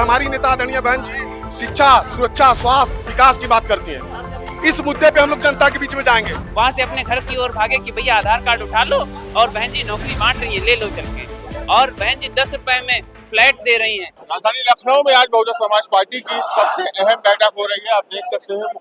हमारी नेता आदरणीय बहन जी शिक्षा, सुरक्षा, स्वास्थ्य, विकास की बात करती हैं। इस मुद्दे पे हम लोग जनता के बीच में जाएंगे। वहाँ से अपने घर की ओर भागे कि भैया आधार कार्ड उठा लो और बहन जी नौकरी बांट रही है, ले लो चल के। और बहन जी 10 रुपए में फ्लैट दे रही हैं। राजधानी लखनऊ में आज बहुजन समाज पार्टी की सबसे अहम बैठक हो रही है। आप देख सकते हैं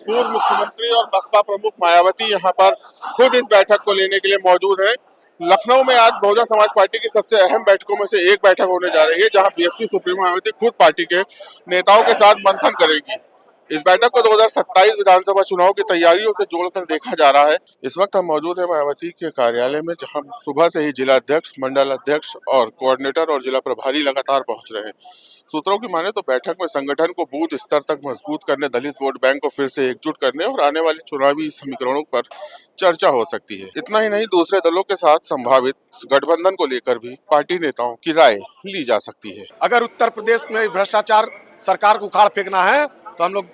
पूर्व मुख्यमंत्री और बसपा प्रमुख मायावती यहाँ पर खुद इस बैठक को लेने के लिए मौजूद है। लखनऊ में आज बहुजन समाज पार्टी की सबसे अहम बैठकों में से एक बैठक होने जा रही है, जहां बीएसपी सुप्रीमो मायावती खुद पार्टी के नेताओं के साथ मंथन करेंगी। इस बैठक को 2027 विधानसभा चुनाव की तैयारियों से जोड़कर देखा जा रहा है। इस वक्त हम मौजूद है मायावती के कार्यालय में, जहां सुबह से ही जिला अध्यक्ष, मंडल अध्यक्ष और कोऑर्डिनेटर और जिला प्रभारी लगातार पहुंच रहे हैं। सूत्रों की माने तो बैठक में संगठन को बूथ स्तर तक मजबूत करने, दलित वोट बैंक को फिर से एकजुट करने और आने वाले चुनावी समीकरणों पर चर्चा हो सकती है। इतना ही नहीं, दूसरे दलों के साथ संभावित गठबंधन को लेकर भी पार्टी नेताओं की राय ली जा सकती है। अगर उत्तर प्रदेश में भ्रष्टाचार सरकार को उखाड़ फेंकना है तो हम लोग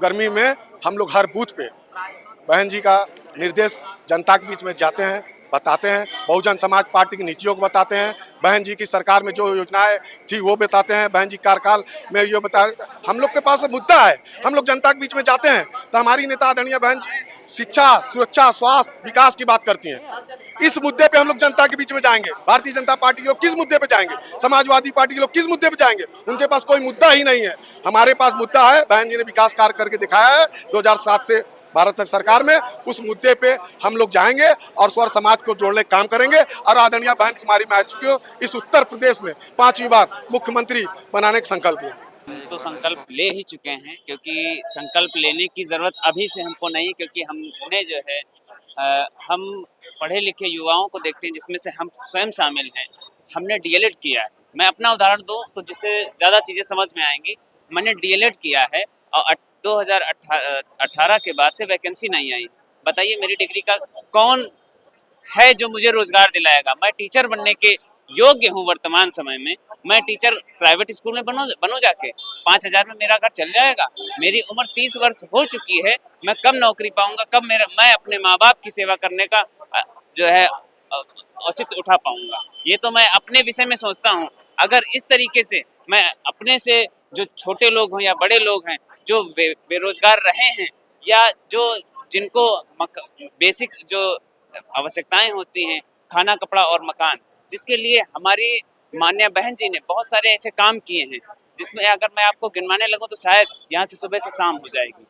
गर्मी में हम लोग हर बूथ पे बहन जी का निर्देश जनता के बीच में जाते हैं, बताते हैं। बहुजन समाज पार्टी की नीतियों को बताते हैं। बहन जी की सरकार में जो योजनाएं थी वो बताते हैं। बहन जी कार्यकाल में ये बता, हम लोग के पास मुद्दा है, हम लोग जनता के बीच में जाते हैं तो हमारी नेता आदरणीय बहन जी शिक्षा, सुरक्षा, स्वास्थ्य, विकास की बात करती हैं। इस मुद्दे पे हम लोग जनता के बीच में जाएंगे। भारतीय जनता पार्टी के लोग किस मुद्दे पे जाएंगे? समाजवादी पार्टी के लोग किस मुद्दे पे जाएंगे? उनके पास कोई मुद्दा ही नहीं है। हमारे पास मुद्दा है, बहन जी ने विकास कार्य करके दिखाया है 2007 से भारत सरकार में। उस मुद्दे पे हम लोग जाएंगे और स्वर समाज को जोड़ने का काम करेंगे और आदरणीय बहन कुमारी मायावती को इस उत्तर प्रदेश में 5वीं बार मुख्यमंत्री बनाने का संकल्प लेंगे। तो संकल्प ले ही चुके हैं, क्योंकि संकल्प लेने की जरूरत अभी से हमको नहीं है, क्योंकि हमने जो है हम पढ़े लिखे युवाओं को देखते हैं, जिसमें से हम स्वयं शामिल हैं। हमने डीएलएड किया है। मैं अपना उदाहरण दूं तो जिससे ज़्यादा चीज़ें समझ में आएंगी। मैंने डीएलएड किया है और 2018 के बाद से वैकेंसी नहीं आई। बताइए मेरी डिग्री का कौन है जो मुझे रोजगार दिलाएगा? मैं टीचर बनने के योग्य हूँ वर्तमान समय में। मैं टीचर प्राइवेट स्कूल में बनूं जाके 5,000 में मेरा घर चल जाएगा? मेरी उम्र 30 वर्ष हो चुकी है। मैं कब नौकरी पाऊंगा? कब मैं अपने माँ बाप की सेवा करने का जो है औचित्य उठा पाऊंगा? ये तो मैं अपने विषय में सोचता हूँ। अगर इस तरीके से मैं अपने से जो छोटे लोग हों या बड़े लोग हैं जो बेरोजगार रहे हैं, या जो जिनको बेसिक जो आवश्यकताएं होती हैं, खाना, कपड़ा और मकान, जिसके लिए हमारी मान्य बहन जी ने बहुत सारे ऐसे काम किए हैं, जिसमें अगर मैं आपको गिनवाने लगूं तो शायद यहाँ से सुबह से शाम हो जाएगी।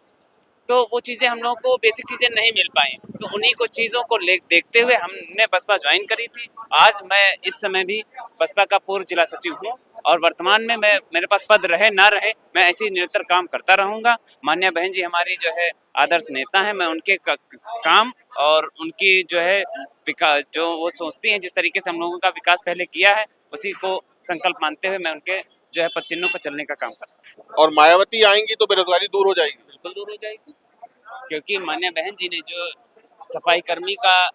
तो वो चीज़ें हम लोगों को बेसिक चीज़ें नहीं मिल पाई। तो उन्हीं को चीज़ों को देखते हुए हमने बसपा ज्वाइन करी थी। आज मैं इस समय भी बसपा का पूर्व जिला सचिव हूँ और वर्तमान में मेरे पास पद रहे ना रहे, मैं ऐसे ही निरंतर काम करता रहूँगा। मान्य बहन जी हमारी जो है आदर्श नेता हैं। मैं उनके काम और उनकी जो है विकास, जो वो सोचती हैं, जिस तरीके से हम लोगों का विकास पहले किया है, उसी को संकल्प मानते हुए मैं उनके जो है पद चिन्हों पर चलने का काम करता हूँ। और मायावती आएंगी तो बेरोजगारी दूर हो जाएगी? बिल्कुल दूर हो जाएगी, क्योंकि मान्य बहन जी ने जो सफाई कर्मी का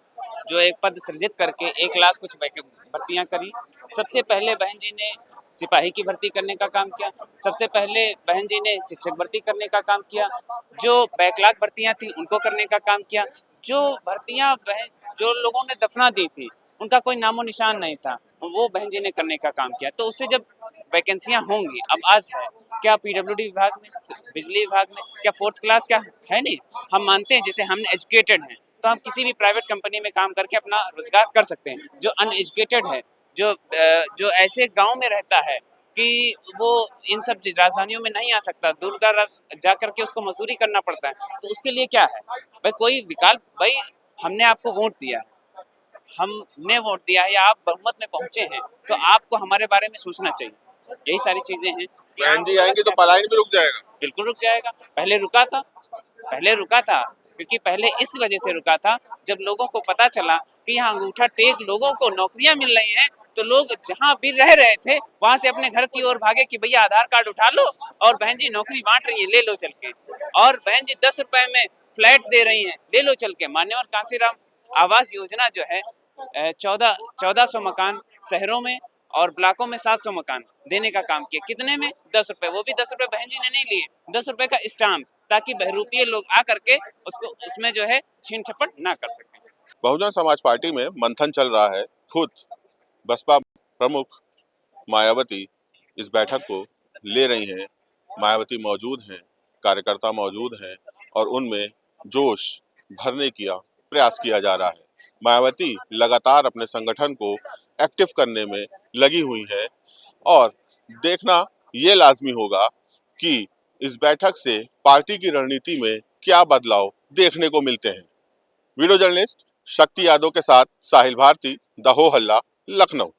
जो एक पद सृजित करके 1 लाख कुछ भर्तियां करी। सबसे पहले बहन जी ने सिपाही की भर्ती करने का काम किया। सबसे पहले बहन जी ने शिक्षक भर्ती करने का काम किया। जो बैकलॉग भर्तियां थी उनको करने का काम किया। जो भर्तियां जो लोगों ने दफना दी थी, उनका कोई नामो निशान नहीं था, वो बहन जी ने करने का काम किया। तो उससे जब वैकेंसियां होंगी, अब आज है क्या पीडब्ल्यूडी विभाग में, बिजली विभाग में, क्या 4th क्लास क्या है? नहीं, हम मानते हैं जैसे हम एजुकेटेड हैं तो हम किसी भी प्राइवेट कंपनी में काम करके अपना रोजगार कर सकते हैं। जो अनएजुकेटेड है, जो ऐसे गांव में रहता है कि वो इन सब राजधानियों में नहीं आ सकता, दूर दराज जा करके उसको मजदूरी करना पड़ता है, तो उसके लिए क्या है भाई? कोई विकल्प? भाई हमने आपको वोट दिया, हमने वोट दिया है या आप बहुमत में पहुंचे हैं, तो आपको हमारे बारे में सोचना चाहिए। यही सारी चीजें हैं। बहन जी आएंगी तो पलायन भी रुक जाएगा? बिल्कुल रुक जाएगा। पहले रुका था, क्योंकि पहले इस वजह से रुका था, जब लोगों को पता चला कि यहाँ अंगूठा टेक लोगों को नौकरियां मिल रही हैं, तो लोग जहाँ भी रह रहे थे वहां से अपने घर की ओर भागे कि भैया आधार कार्ड उठा लो और बहन जी नौकरी बांट रही है, ले लो चल के। और बहन जी 10 रुपए में फ्लैट दे रही हैं, ले लो चल के। मान्यवर कांसीराम आवास योजना जो है 1400 मकान शहरों में और ब्लॉकों में 700 मकान देने का काम किया। कितने में? 10 रुपए। वो भी 10 रुपए बहन जी ने नहीं लिए, 10 रुपए का स्टाम्प, ताकि बहरूपीय लोग आ करके उसको उसमें जो है छीन झपट ना कर सकें। बहुजन समाज पार्टी में मंथन चल रहा है। खुद बसपा प्रमुख मायावती इस बैठक को ले रही हैं। मायावती मौजूद हैं, कार्यकर्ता मौजूद हैं और उनमें जोश भरने का प्रयास किया जा रहा है। मायावती लगातार अपने संगठन को एक्टिव करने में लगी हुई है और देखना ये लाजमी होगा कि इस बैठक से पार्टी की रणनीति में क्या बदलाव देखने को मिलते हैं। वीडियो जर्नलिस्ट शक्ति यादव के साथ साहिल भारती, द हो हल्ला, लखनऊ।